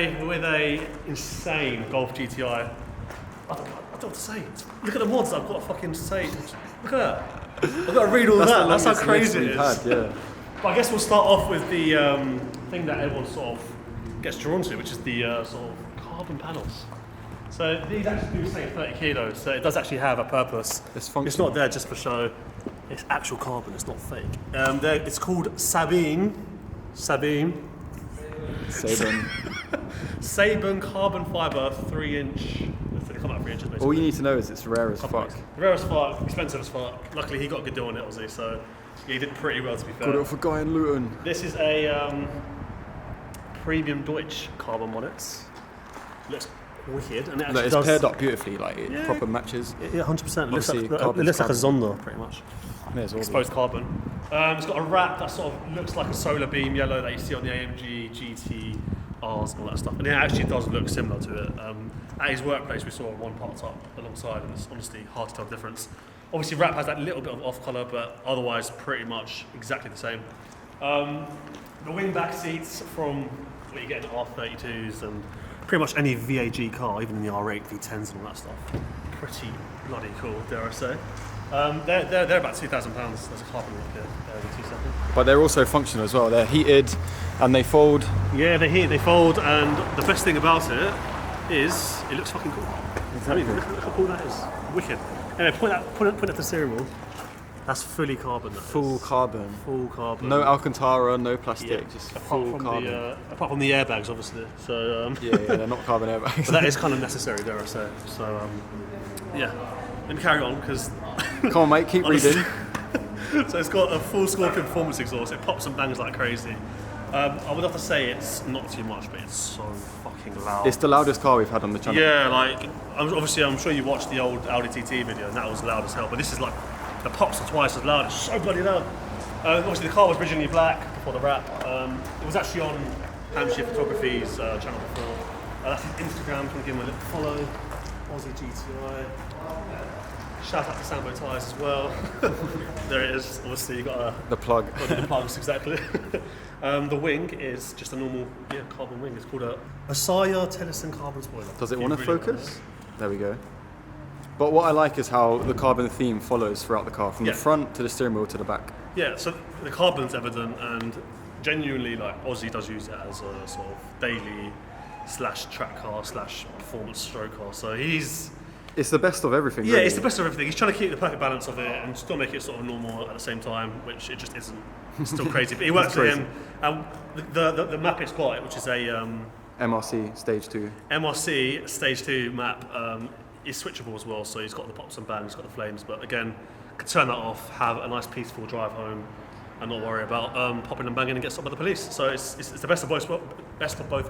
a insane Golf GTI. I don't know what to say. Look at the mods I've got to fucking say. Look at that. I've got to read all that. That's how crazy it is. Yeah. But I guess we'll start off with the thing that everyone sort of gets drawn to, which is the sort of carbon panels. So these actually do say 30 kilos, so it does actually have a purpose. It's not there just for show. It's actual carbon, it's not fake. It's called Sabine carbon fibre 3-inch. They come out 3 inches basically. All you need to know is it's rare as fuck. Rare as fuck, expensive as fuck. Luckily he got a good deal on it, Aussie, so he did pretty well to be fair. Got it off a guy in Luton. This is a premium Deutsch carbon monnets. Looks wicked, and it's paired up beautifully, like it proper matches. Yeah, 100%. It looks like a Zonda, pretty much. Exposed carbon. It's got a wrap that sort of looks like a solar beam yellow that you see on the AMG GTRs and all that stuff. And it actually does look similar to it. At his workplace, we saw one parked up alongside, and it's honestly hard to tell the difference. Obviously, wrap has that little bit of off-colour, but otherwise pretty much exactly the same. The wing back seats from what you get in R32s and pretty much any VAG car, even in the R8, V10s and all that stuff. Pretty bloody cool, dare I say. They're about £2,000. There's a carbon lock here. In 2 seconds. But they're also functional as well. They're heated and they fold. Yeah, they heat, they fold, and the best thing about it is it looks fucking cool. Exactly. I mean, look how cool that is. Wicked. Anyway, point at the steering wheel. That's fully carbon. Full carbon. Full carbon. No Alcantara, no plastic, just full carbon. Apart from the airbags, obviously. So yeah, they're not carbon airbags. But that is kind of necessary, dare I say. So yeah. Let me carry on because. Come on, mate, keep reading. So it's got a full Scorpion performance exhaust. It pops and bangs like crazy. I would have to say it's not too much, but it's so fucking loud. It's the loudest car we've had on the channel. Yeah, like obviously I'm sure you watched the old Audi TT video, and that was loud as hell. But this is like the pops are twice as loud. It's so bloody loud. Obviously the car was originally black before the wrap. It was actually on Hampshire Photography's channel before. That's his Instagram. Can give him a little follow. Aussie GTi. Shout out to Sambo Tyres as well. There it is. Obviously you got the plug. The plugs, exactly. The wing is just a normal carbon wing. It's called a Asaya Tennyson carbon spoiler. Does it want to focus? There we go. But what I like is how the carbon theme follows throughout the car, from the front to the steering wheel to the back. Yeah, so the carbon's evident, and genuinely, like Aussie does use it as a sort of daily / track car / performance stroke car. So it's the best of everything. Yeah, really. It's the best of everything. He's trying to keep the perfect balance of it and still make it sort of normal at the same time, which it just isn't. It's still crazy, but it works for him. The map it's got, which is a MRC Stage 2. MRC Stage 2 map is switchable as well, so he's got the pops and bangs, he's got the flames, but again, could turn that off, have a nice peaceful drive home, and not worry about popping and banging and get stopped by the police. So it's the best of both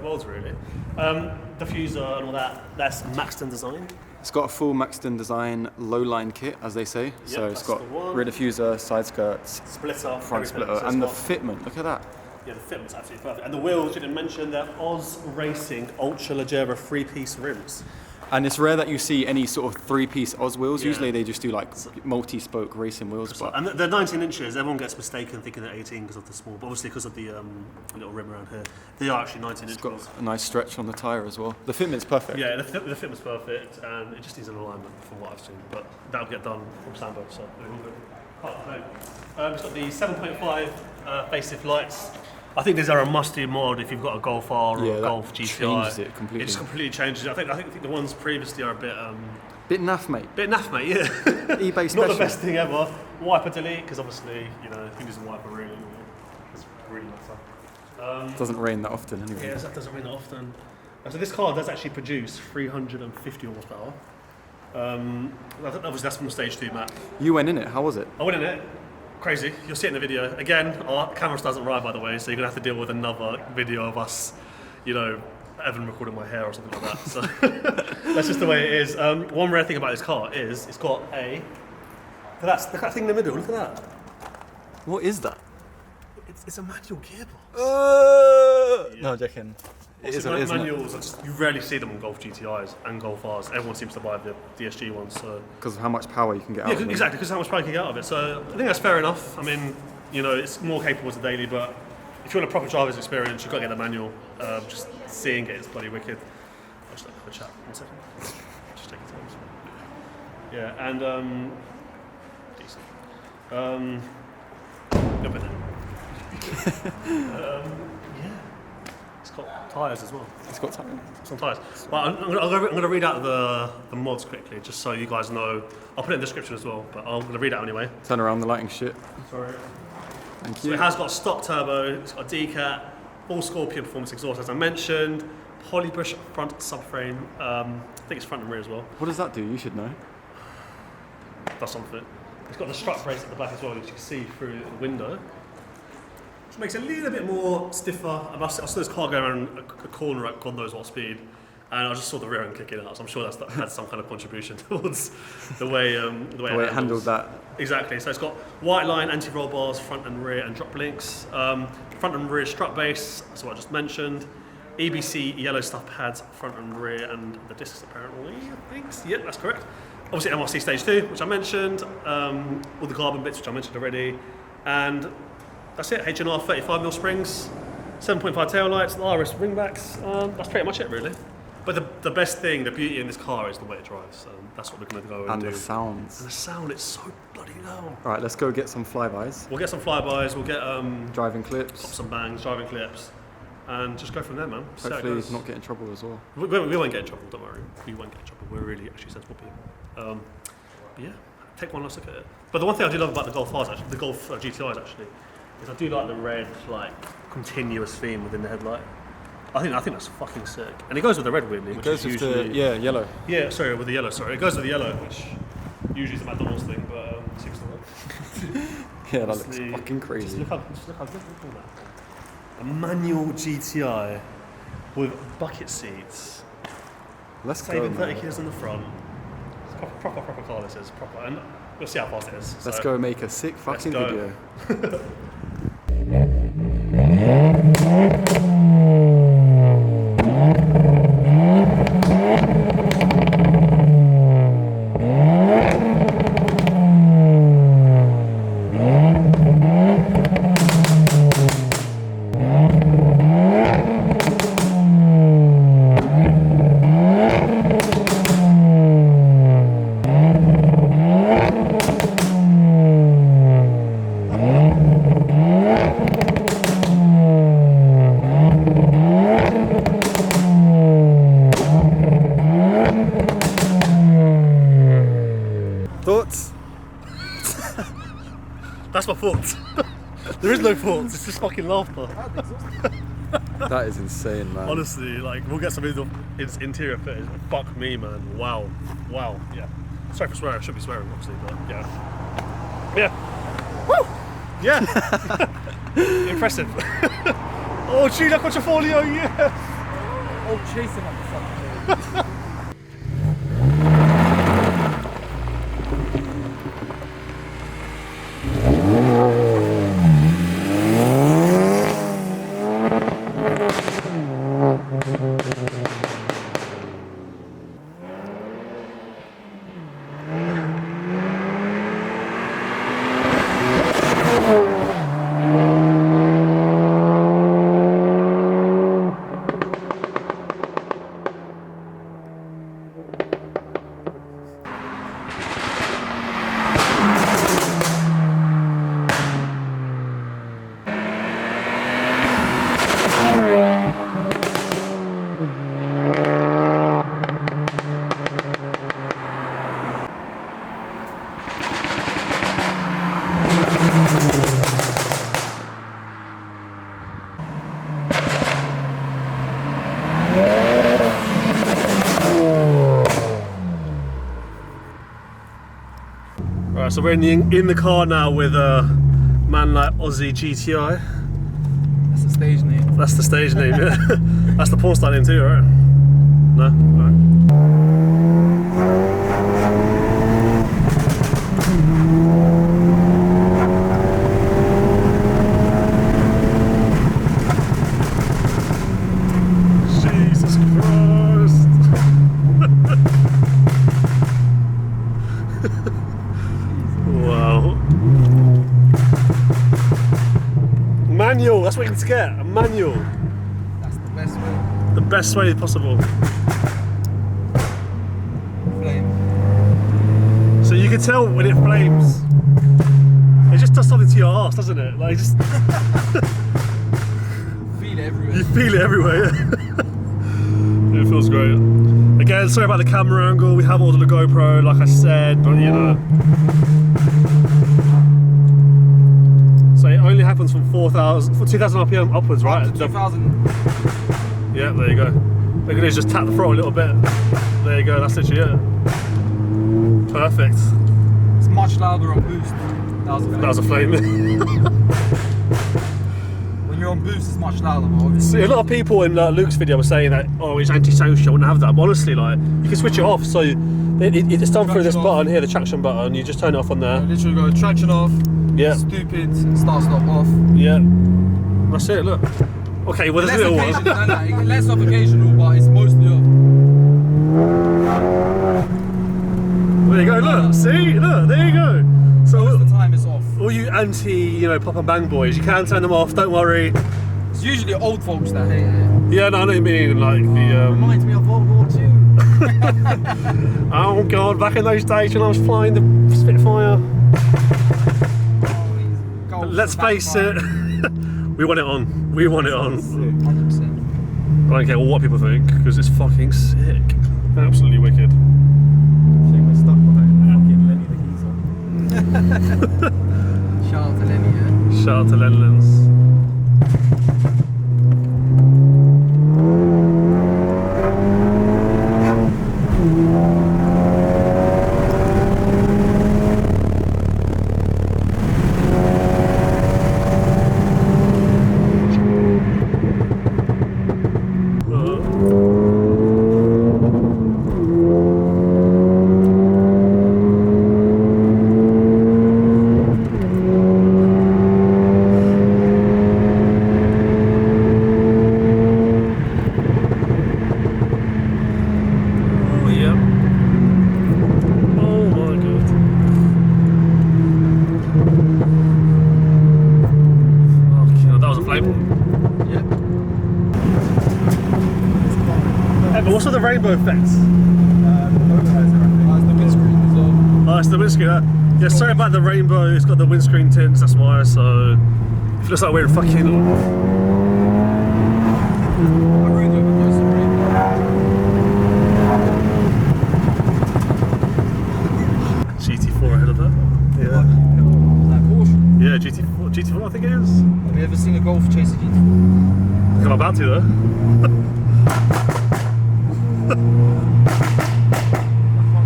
worlds, really. Diffuser and all that, that's Maxton design. It's got a full Maxton design low-line kit, as they say. So it's got rear diffuser, side skirts, splitter, front splitter, so and the fitment. Look at that. Yeah, the fitment's absolutely perfect. And the wheels, you didn't mention, they're Oz Racing Ultra Leggera 3-piece rims. And it's rare that you see any sort of 3-piece Oz wheels. Yeah. Usually they just do like multi-spoke racing wheels. But and they're 19 inches. Everyone gets mistaken thinking they're 18 because of the small, but obviously because of the little rim around here, they are actually 19 inches. It's got a nice stretch on the tyre as well. The fitment's perfect. Yeah, the fitment's perfect, and it just needs an alignment from what I've seen. But that'll get done from Sambo, so it's got the 7.5 facelift lights. I think these are a must-do mod if you've got a Golf R or a Golf GTi. Changes it completely. It just completely changes it. I think the ones previously are a bit bit naff, mate. Yeah. eBay special. Not the best thing ever. Wiper delete, because obviously, who doesn't wiper really? It's really not fun. Doesn't rain that often anyway. Yeah, that doesn't rain that often. So this car does actually produce 350 horsepower. Obviously that's from the Stage 2 map. You went in it. How was it? I went in it. Crazy. You'll see it in the video. Again, our camera doesn't ride, by the way, so you're going to have to deal with another video of us, Evan recording my hair or something like that. So that's just the way it is. One rare thing about this car is it's got that thing in the middle. Look at that. What is that? It's a manual gearbox. No, joking. Manuals, you rarely see them on Golf GTIs and Golf Rs. Everyone seems to buy the DSG ones. Because of how much power you can get out of it. Exactly, because how much power you can get out of it. So I think that's fair enough. I mean, it's more capable as a daily, but if you want a proper driver's experience, you've got to get the manual. Just seeing it is bloody wicked. I'll just have a chat. 1 second. Just take your time. Yeah, and decent. A bit then. Yeah. It's got tyres as well. It's got tyres. Some tyres. Well, I'm going to read out the mods quickly, just so you guys know. I'll put it in the description as well, but I'm going to read it out anyway. Turn around, the lighting shit. Sorry. Thank you. So it has got stock turbo, it's got a decat, full Scorpion performance exhaust as I mentioned, polybush front subframe, I think it's front and rear as well. What does that do? You should know. That's something. It's got the strut brace at the back as well, which you can see through the window. Which makes it a little bit more stiffer. I saw this car going around a corner at God knows what speed, and I just saw the rear end kicking out, so I'm sure that had some kind of contribution towards the way it handled that. Exactly. So it's got white line anti-roll bars, front and rear, and drop links. Front and rear strut base, that's what I just mentioned. EBC yellow stuff pads, front and rear, and the discs apparently. I think. Yep, that's correct. Obviously MRC Stage 2, which I mentioned. All the carbon bits, which I mentioned already, and that's it. H&R 35mm springs, 7.5 tail lights, RS ringbacks. That's pretty much it, really. But the best thing, the beauty in this car is the way it drives. That's what we're going to go and do. And the sounds. And the sound, it's so bloody loud. All right, let's go get some flybys. We'll get some flybys, we'll get driving clips. Pops and bangs, driving clips, and just go from there, man. Hopefully not get in trouble as well. We won't get in trouble, don't worry. We won't get in trouble. We're really actually sensible people. But yeah, take one last look at it. But the one thing I do love about the Golf R's, actually, the Golf GTIs actually, is I do like the red, like, continuous theme within the headlight. I think that's fucking sick. And it goes with the red, weirdly, which is usually... yellow. Yeah, sorry, with the yellow, sorry. It goes with the yellow, which usually is a McDonald's thing, but it seems to work. Yeah, that looks fucking crazy. Just look how good that. A manual GTI with bucket seats. Let's go, Saving 30 man. kilos in the front. It's proper car, this is. Proper. And we'll see how fast it is. Let's go make a sick fucking video. Thoughts? That's my thoughts. There is no thoughts, it's just fucking laughter. That is insane, man. Honestly, like, we'll get some interior footage. Fuck me, man. Wow. Yeah. Sorry for swearing. I should be swearing, obviously, but yeah. Yeah. Woo! Yeah. Impressive. Oh, Gina Quattrofolio, yeah. Oh, chasing up the fucking Alright, so we're in the car now with a man like Aussie GTI. That's the stage name. That's the stage name, yeah. That's the porn star name too, right? No? Alright. Jesus Christ! Wow. manual. That's what you can get. A manual. That's the best way. The best way possible. Flame. So you can tell when it flames. It just does something to your arse, doesn't it? Like just Feel it everywhere. you feel it everywhere. It feels great. Again, sorry about the camera angle. We have ordered a GoPro, like I said, but you know. So it only happens from 2,000 RPM upwards, right? Up to 2,000. Yeah, there you go. We're gonna just tap the throttle a little bit. There you go. That's literally it. Perfect. It's much louder on boost. That was a flame. When you're on boost, it's much louder. But obviously, See, a lot of people in Luke's video were saying that, oh, it's anti-social, I wouldn't have that. But honestly, like, you can switch it off. So it's done through this button here, the traction button. You just turn it off on there. literally go traction off. Yeah. Stupid. Start stop off. Yeah. That's it. Look. Okay. Well, there's a little one. No, less off occasional, but it's mostly off. There you go. Look. See. Look. There you go. So Most of the time it's off. all you pop and bang boys, you can turn them off. Don't worry. It's usually old folks that hate it. Yeah. No, I know what you mean. Like the. Reminds me of World War II. Oh God! Back in those days when I was flying the Spitfire. But let's face it. We want it on. We want it on. 100%. I don't care what people think because it's fucking sick. Absolutely wicked. We're stuck behind fucking Lenny the geezer. Shout out to Lenny, yeah? Shout out to Lenlins. What's with the rainbow effects? That's the windscreen as well. Oh, it's the windscreen. Yeah, sorry about the rainbow. It's got the windscreen tints, that's why. So, it looks like we're in fucking. GT4 ahead of that. Yeah. Is that Porsche? Yeah, GT4 I think it is. Have you ever seen a Golf chase a GT4? I think I'm about to though. I can't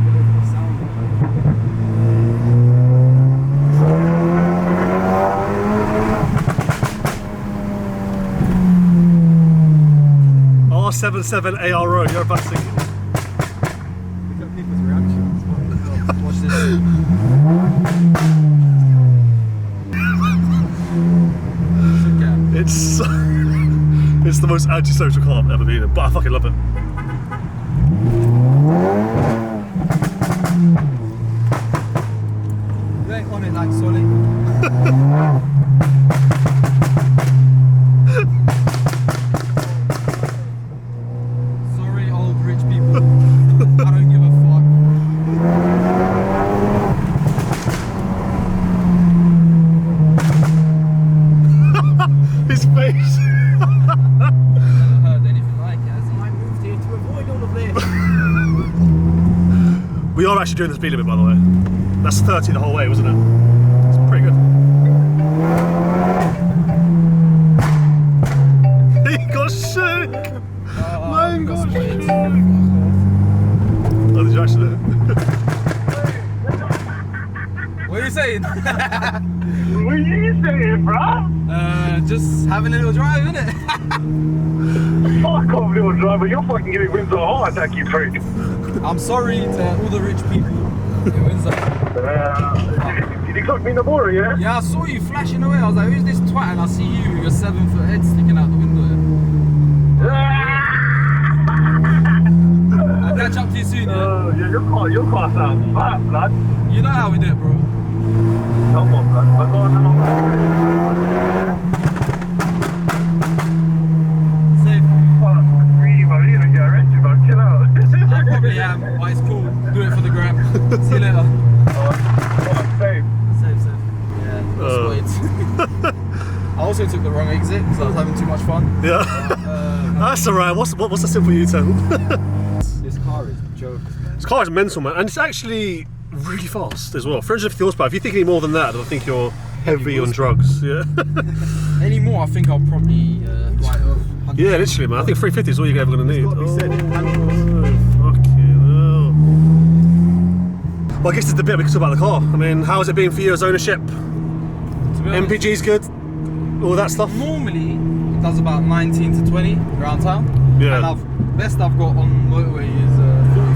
believe the sound of R77 ARO, you're about to sing it. Look at people's reactions. Watch this. It's the most antisocial car I've ever been in, but I fucking love it. You ain't on it like Solly. Sorry, old rich people. I don't give a fuck. His face. Never heard anything like it, has he? I moved here to avoid all of this. We are actually doing the speed limit, by the way. That's 30 the whole way, wasn't it? It's pretty good. He got shook! Man got shook! Oh, did you actually? What are you saying? What are you saying, bro? Just having a little drive, innit? Fuck off, little driver. You're fucking giving Windsor a heart attack, you freak. I'm sorry to all the rich people in Windsor. Did you clock me in the border, yeah? Yeah, I saw you flashing away. I was like, who's this twat? And I see you with your 7-foot head sticking out the window. I'll catch up to you soon, yeah? Yeah, your car sounds fat, blood. You know how we do it, bro. Come on, blood. also took the wrong exit because I was having too much fun. Yeah. That's alright. What's the simple U-turn? This car is jokes, man. This car is mental, man, and it's actually really fast as well. 350 horsepower. If you think any more than that, then I think you're heavy on drugs. Yeah. Any more, I think I'll probably write off. Yeah, literally, man. I think 350 is all you're ever going to need. Well, I guess it's the bit we can talk about the car. I mean, how has it been for you as ownership? MPG's good, all that stuff. Normally, it does about 19 to 20 around town. Yeah. And best I've got on motorway is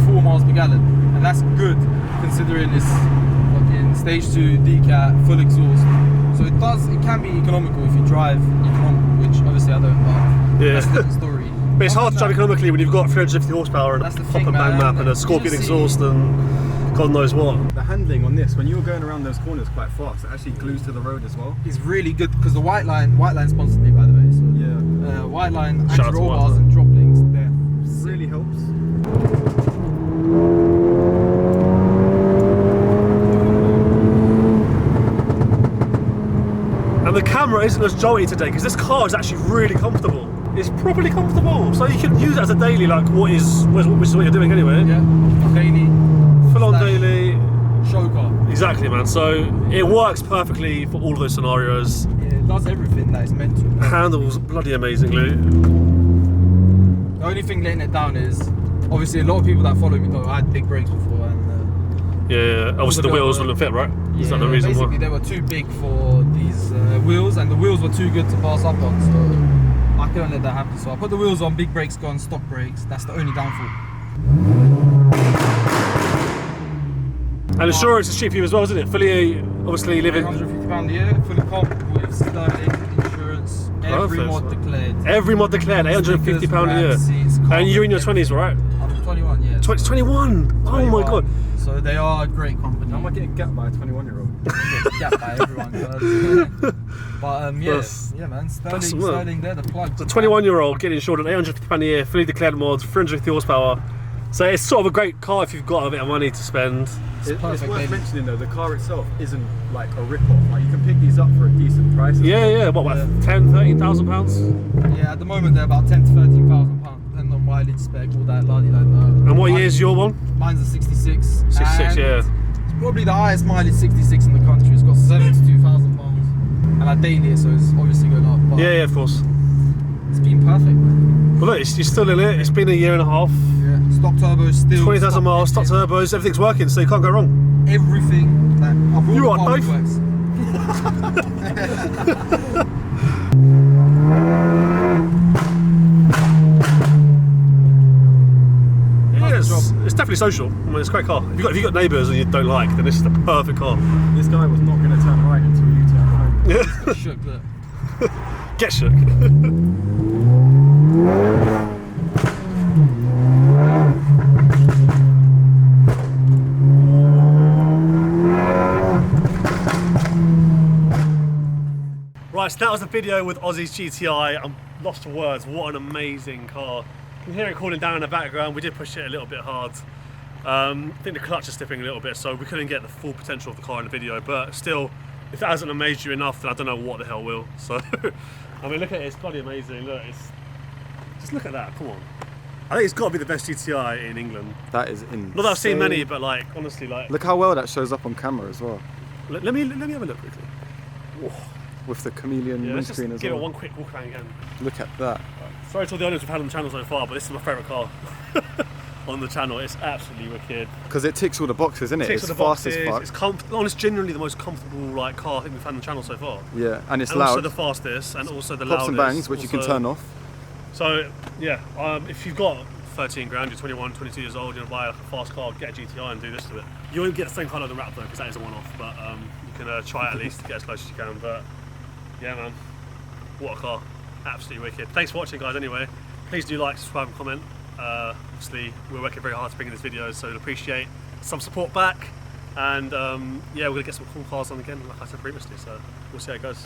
44 miles per gallon, and that's good considering it's fucking stage 2 decat, full exhaust. So it can be economical if you drive economical, which obviously I don't. But Yeah. that's a different story. But it's hard to drive economically when you've got 350 horsepower and a proper bang map and a Scorpion exhaust and God knows what. The handling on this, when you're going around those corners quite fast, it actually glues to the road as well. It's really good because the white line sponsored me, by the way. So Yeah. white line, Shout out to anti-roll White bars Line. and drop links. There. Really helps. And the camera isn't as jolty today because this car is actually really comfortable. It's properly comfortable, so you can use it as a daily, like which is what you're doing anyway. Yeah, daily. Full on Standard. daily. Show car. Exactly, man. So it works perfectly for all of those scenarios. Yeah, it does everything that it's meant to. Handles bloody amazingly. The only thing letting it down is obviously a lot of people that follow me know I had big brakes before, and Yeah. Obviously the wheels wouldn't fit, right? Is that the reason basically why? they were too big for these wheels, and the wheels were too good to pass up on, so I couldn't let that happen. So I put the wheels on, big brakes gone, stock brakes. That's the only downfall. And insurance is cheap for you as well, isn't it? Fully, obviously living. £150 a year, fully comp with sterling insurance, every Perfect. mod declared. Every mod declared, £850 a year. Seats, And you're in your 20s, right? I'm 21, yeah. 21! Oh my god. So they are a great company. Am I getting gapped by a 21-year-old? Gapped by everyone, guys. But That's- yeah, man, that's Sterling, they're the plug. The 21-year-old getting insured at £850 a year, fully declared mods, 350 horsepower. So it's sort of a great car if you've got a bit of money to spend. It's perfect, worth baby. mentioning though, the car itself isn't like a rip-off. Like you can pick these up for a decent price. Yeah, what, about 10, 13,000 pounds? Yeah, at the moment they're about 10 to 13,000 pounds, depending on mileage spec, all that, And what year is your one? Mine's a 66. 66, and yeah. It's probably the highest mileage 66 in the country. It's got 72,000 pounds, and I daily it, so it's obviously going up. But Yeah, of course. it's been perfect, man. Well, look, you're still in it. It's been a year and a half. Yeah, stock turbo still. 20,000 miles, stock turbos, everything's working, so you can't go wrong. Everything that I brought You the are car Dave? works. Yes, it's definitely social. I mean, it's a great car. If you've got neighbours and you don't like, then this is the perfect car. This guy was not going to turn right until you turned right. Yeah. Shook that. Get shook. Right, so that was the video with Aussie's GTi. I'm lost for words. What an amazing car. You can hear it cooling down in the background. We did push it a little bit hard. I think the clutch is slipping a little bit, so we couldn't get the full potential of the car in the video, but still, if that hasn't amazed you enough, then I don't know what the hell will. So, I mean, look at it, it's bloody amazing. Look, just look at that, come on. I think it's got to be the best GTi in England. That is insane. Not that I've seen many, but like, honestly, like... Look how well that shows up on camera as well. Let me have a look quickly. Whoa. With the chameleon Yeah, let's just windscreen as give well. it one quick walk around again. Look at that. Sorry to all the owners we've had on the channel so far, but this is my favourite car on the channel. It's absolutely wicked. Because it ticks all the boxes, isn't it? Ticks It's all the fast boxes. as fuck. It's genuinely the most comfortable like car I think we've had on the channel so far. Yeah, and it's And loud. also the fastest, and also the loudest. Pops and bangs, which you can also- turn off. So yeah, if you've got 13 grand, you're 21, 22 years old, you want to buy like a fast car, get a GTi and do this to it. You won't get the same colour of the wrap though, because that is a one-off, but you can try it at least to get as close as you can. But yeah, man, what a car. Absolutely wicked. Thanks for watching, guys, anyway. Please do like, subscribe and comment. Obviously, we're working very hard to bring in this video, so we'd appreciate some support back. And yeah, we're going to get some cool cars on again, like I said previously, so we'll see how it goes.